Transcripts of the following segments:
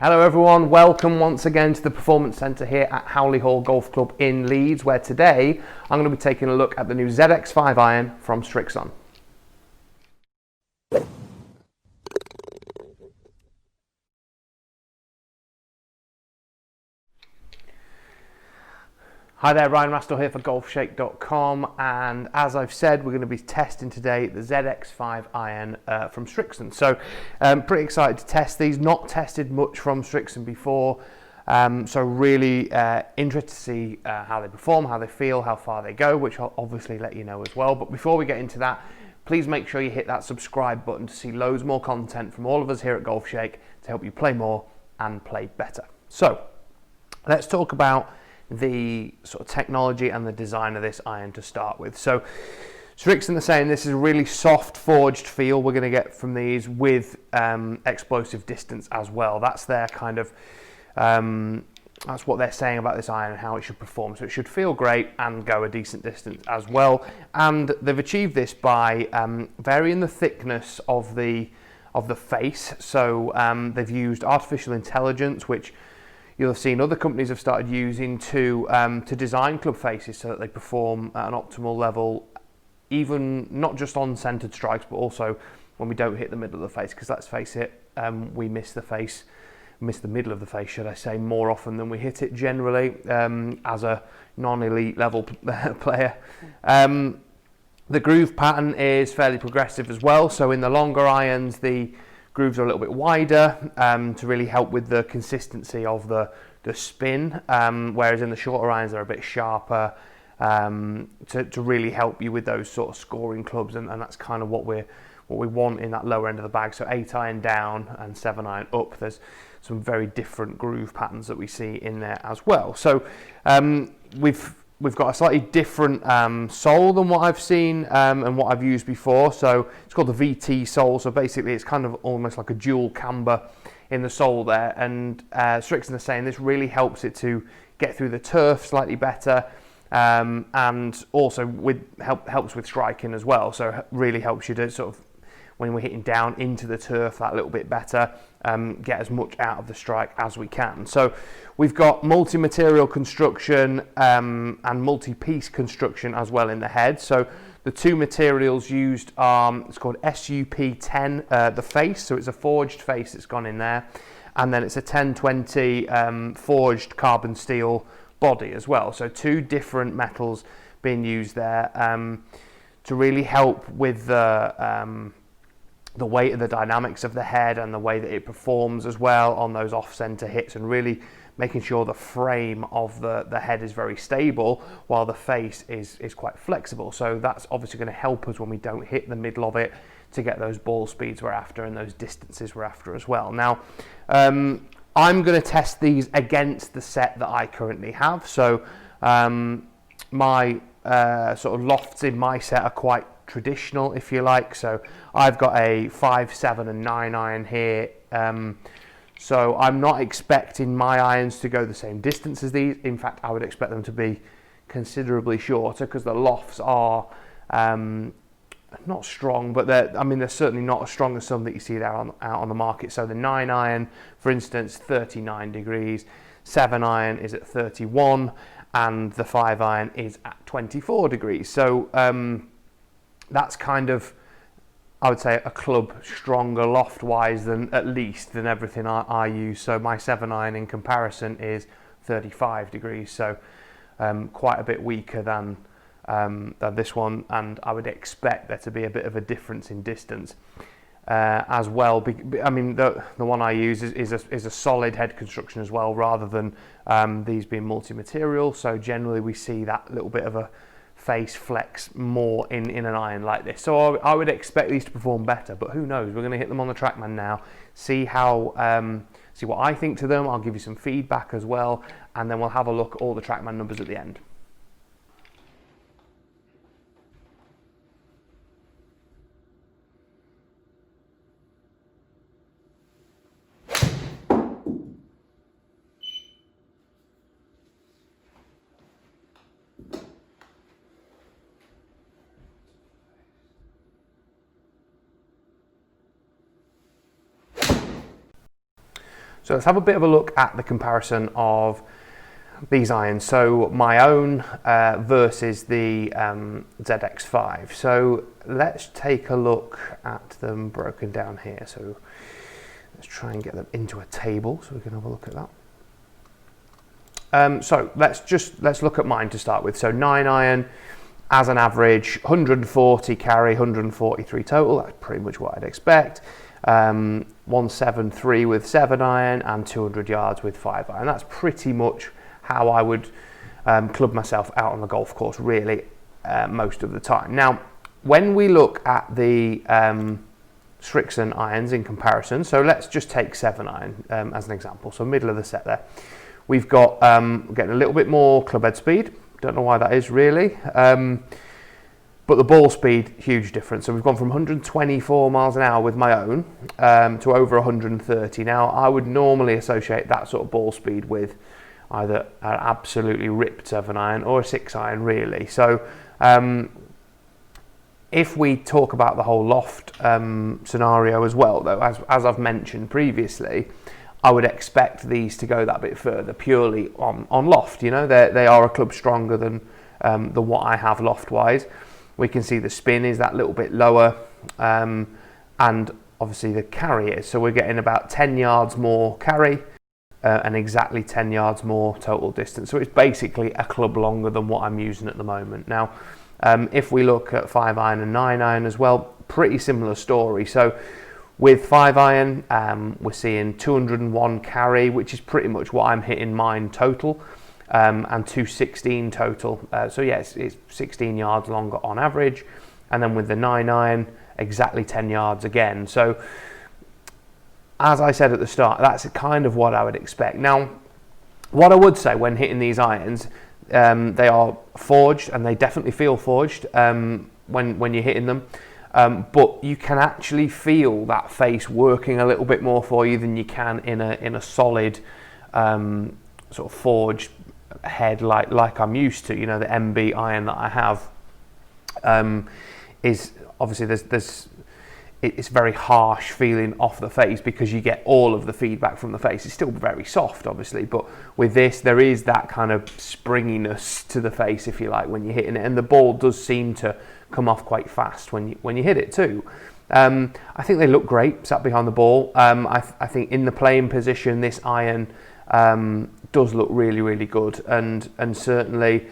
Hello everyone, welcome once again to the Performance Centre here at Howley Hall Golf Club in Leeds, where today I'm going to be taking a look at the new ZX5 iron from Srixon. Hi there, Ryan Rastall here for Golfshake.com, and as I've said, we're going to be testing today the ZX5 iron from Srixon. So pretty excited to test these, not tested much from Srixon before, so really interested to see how they perform, how they feel, how far they go, which I'll obviously let you know as well. But before we get into that, please make sure you hit that subscribe button to see loads more content from all of us here at Golfshake to help you play more and play better. So let's talk about the sort of technology and the design of this iron to start with. So Srixon are saying this is a really soft forged feel we're going to get from these with explosive distance as well. That's their kind of that's what they're saying about this iron and how it should perform. So it should feel great and go a decent distance as well. And they've achieved this by varying the thickness of the face. So they've used artificial intelligence, which you'll have seen other companies have started using to design club faces so that they perform at an optimal level, even not just on centered strikes, but also when we don't hit the middle of the face, because let's face it, we miss the middle of the face, should I say, more often than we hit it generally as a non-elite level player. The groove pattern is fairly progressive as well, so in the longer irons, the grooves are a little bit wider to really help with the consistency of the spin, whereas in the shorter irons they're a bit sharper to really help you with those sort of scoring clubs, and that's kind of what we want in that lower end of the bag. So 8 iron down and 7 iron up, there's some very different groove patterns that we see in there as well. So we've got a slightly different sole than what I've seen and what I've used before. So it's called the VT sole. So basically it's kind of almost like a dual camber in the sole there. And Srixon are saying this really helps it to get through the turf slightly better, and also helps with striking as well. So really helps you to sort of, when we're hitting down into the turf, that little bit better, get as much out of the strike as we can. So we've got multi-material construction and multi-piece construction as well in the head. So the two materials used are, it's called SUP10, the face, so it's a forged face that's gone in there, and then it's a 1020 forged carbon steel body as well. So two different metals being used there to really help with the weight and the dynamics of the head and the way that it performs as well on those off-center hits, and really making sure the frame of the head is very stable while the face is quite flexible. So that's obviously going to help us when we don't hit the middle of it to get those ball speeds we're after and those distances we're after as well. Now I'm going to test these against the set that I currently have. So my sort of lofts in my set are quite traditional, if you like. So I've got a 5, 7 and 9 iron here, so I'm not expecting my irons to go the same distance as these. In fact, I would expect them to be considerably shorter, because the lofts are not strong, but they're certainly not as strong as some that you see there out on the market. So the 9 iron, for instance, 39 degrees, 7 iron is at 31, and the 5 iron is at 24 degrees. So that's kind of, I would say, a club stronger loft-wise than everything I use. So my 7 iron in comparison is 35 degrees, so quite a bit weaker than this one, and I would expect there to be a bit of a difference in distance as well. I mean, the one I use is a solid head construction as well, rather than these being multi-material. So generally we see that little bit of a face flex more in an iron like this. So I would expect these to perform better, but who knows? We're going to hit them on the trackman now, see what I think to them. I'll give you some feedback as well, and then we'll have a look at all the trackman numbers at the end. So let's have a bit of a look at the comparison of these irons. So my own versus the ZX5. So let's take a look at them broken down here. So let's try and get them into a table so we can have a look at that. So let's look at mine to start with. So 9 iron as an average, 140 carry, 143 total. That's pretty much what I'd expect. 173 with 7 iron and 200 yards with 5 iron. That's pretty much how I would club myself out on the golf course, really, most of the time. Now, when we look at the Srixon irons in comparison, so let's just take 7 iron as an example, so middle of the set there. We've got getting a little bit more club head speed, don't know why that is really, but the ball speed, huge difference. So we've gone from 124 miles an hour with my own to over 130. Now, I would normally associate that sort of ball speed with either an absolutely ripped 7 iron or a 6 iron, really. So if we talk about the whole loft scenario as well, though, as I've mentioned previously, I would expect these to go that bit further purely on loft. You know, they are a club stronger than what I have loft-wise. We can see the spin is that little bit lower, and obviously the carry is. So we're getting about 10 yards more carry and exactly 10 yards more total distance. So it's basically a club longer than what I'm using at the moment. Now, if we look at 5 iron and 9 iron as well, pretty similar story. So with 5 iron, we're seeing 201 carry, which is pretty much what I'm hitting mine total, and 216 total. So yeah, it's 16 yards longer on average. And then with the 9 iron, exactly 10 yards again. So as I said at the start, that's kind of what I would expect. Now, what I would say when hitting these irons, they are forged and they definitely feel forged when you're hitting them. But you can actually feel that face working a little bit more for you than you can in a solid sort of forged head like I'm used to. You know, the MB iron that I have is obviously it's very harsh feeling off the face because you get all of the feedback from the face. It's still very soft, obviously, but with this, there is that kind of springiness to the face, if you like, when you're hitting it, and the ball does seem to come off quite fast when you hit it too. I think they look great sat behind the ball. I think in the playing position, this iron does look really, really good, and certainly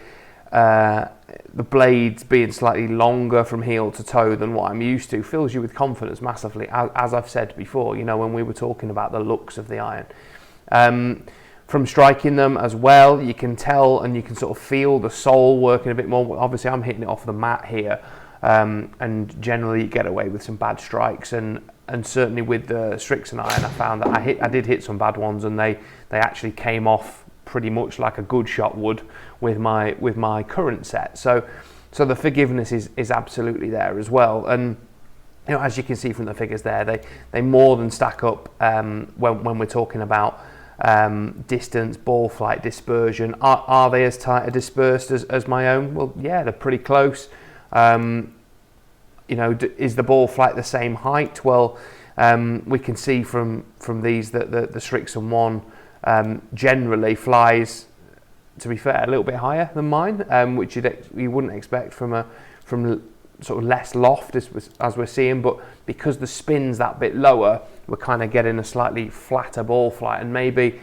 the blades being slightly longer from heel to toe than what I'm used to fills you with confidence massively, as I've said before, you know, when we were talking about the looks of the iron. From striking them as well, you can tell and you can sort of feel the sole working a bit more. Obviously, I'm hitting it off the mat here, and generally you get away with some bad strikes, and certainly with the Srixon iron, I found that I did hit some bad ones, and they actually came off pretty much like a good shot would with my current set. So the forgiveness is absolutely there as well. And you know, as you can see from the figures there, they more than stack up when we're talking about distance, ball flight, dispersion. Are they as tight or dispersed as my own? Well, yeah, they're pretty close. You know, is the ball flight the same height? Well, we can see from these that the Srixon one generally flies, to be fair, a little bit higher than mine, which you wouldn't expect from sort of less loft as we're seeing, but because the spin's that bit lower, we're kind of getting a slightly flatter ball flight, and maybe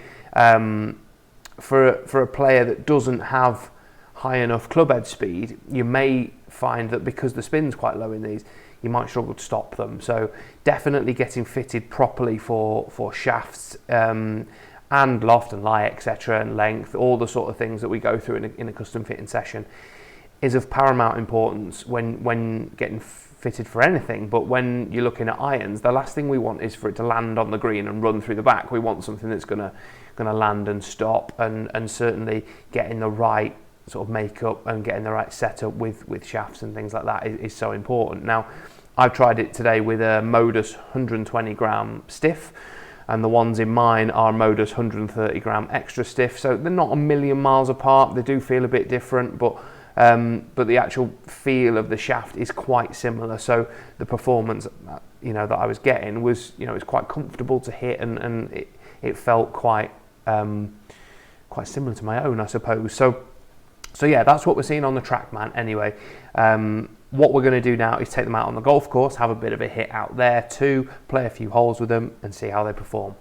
for a player that doesn't have high enough club head speed, you may find that because the spin's quite low in these, you might struggle to stop them. So definitely getting fitted properly for shafts and loft and lie, etc., and length, all the sort of things that we go through in a custom fitting session, is of paramount importance when getting fitted for anything. But when you're looking at irons, the last thing we want is for it to land on the green and run through the back. We want something that's going to land and stop, and certainly getting the right sort of makeup and getting the right setup with shafts and things like that is so important. Now, I've tried it today with a Modus 120 gram stiff, and the ones in mine are Modus 130 gram extra stiff, so they're not a million miles apart. They do feel a bit different, but the actual feel of the shaft is quite similar. So the performance, you know, that I was getting was, you know, it's quite comfortable to hit, and it it felt quite similar to my own, I suppose. So yeah, that's what we're seeing on the trackman anyway. What we're going to do now is take them out on the golf course, have a bit of a hit out there too, play a few holes with them and see how they perform.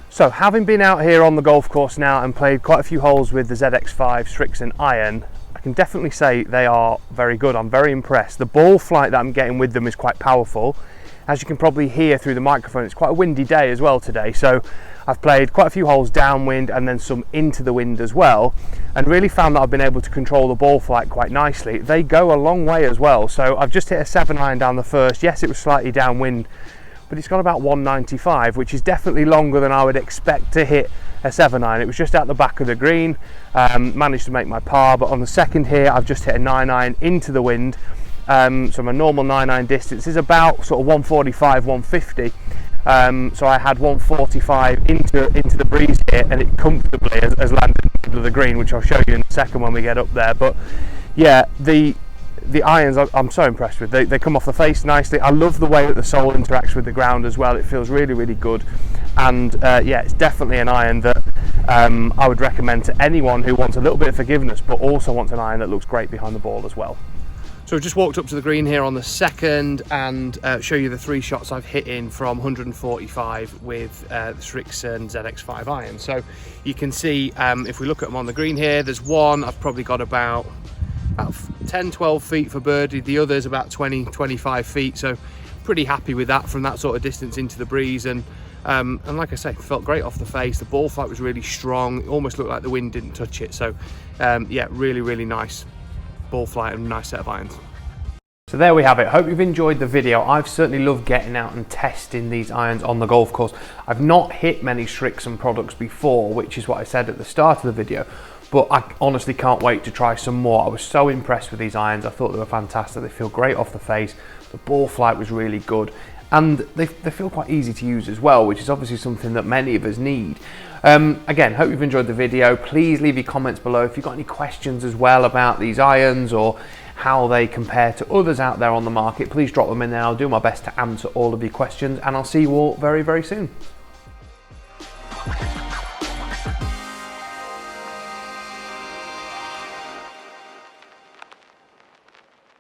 So having been out here on the golf course now and played quite a few holes with the ZX5 Srixon iron, I can definitely say they are very good. I'm very impressed. The ball flight that I'm getting with them is quite powerful. As you can probably hear through the microphone, it's quite a windy day as well today, so I've played quite a few holes downwind and then some into the wind as well, and really found that I've been able to control the ball flight quite nicely. They go a long way as well, so I've just hit a 7-iron down the first. Yes, it was slightly downwind, but it's got about 195, which is definitely longer than I would expect to hit a 7-iron. It was just out the back of the green, managed to make my par, but on the second here I've just hit a 9-iron into the wind. So my normal 9-iron distance is about sort of 145, 150. So I had 145 into the breeze here, and it comfortably has landed in the middle of the green, which I'll show you in a second when we get up there. But yeah, the irons I'm so impressed with. They come off the face nicely. I love the way that the sole interacts with the ground as well. It feels really, really good. And yeah, it's definitely an iron that I would recommend to anyone who wants a little bit of forgiveness, but also wants an iron that looks great behind the ball as well. So I've just walked up to the green here on the second and show you the 3 shots I've hit in from 145 with the Srixon ZX5 iron. So you can see if we look at them on the green here, there's one I've probably got about 10-12 feet for birdie, the others about 20-25 feet, so pretty happy with that from that sort of distance into the breeze. And like I say, felt great off the face. The ball flight was really strong. It almost looked like the wind didn't touch it. So yeah, really, really nice ball flight and a nice set of irons. So there we have it. Hope you've enjoyed the video. I've certainly loved getting out and testing these irons on the golf course. I've not hit many Srixon products before, which is what I said at the start of the video, but I honestly can't wait to try some more. I was so impressed with these irons. I thought they were fantastic. They feel great off the face. The ball flight was really good, and they feel quite easy to use as well, which is obviously something that many of us need. Again, hope you've enjoyed the video. Please leave your comments below if you've got any questions as well about these irons or how they compare to others out there on the market. Please drop them in there. I'll do my best to answer all of your questions, and I'll see you all very, very soon.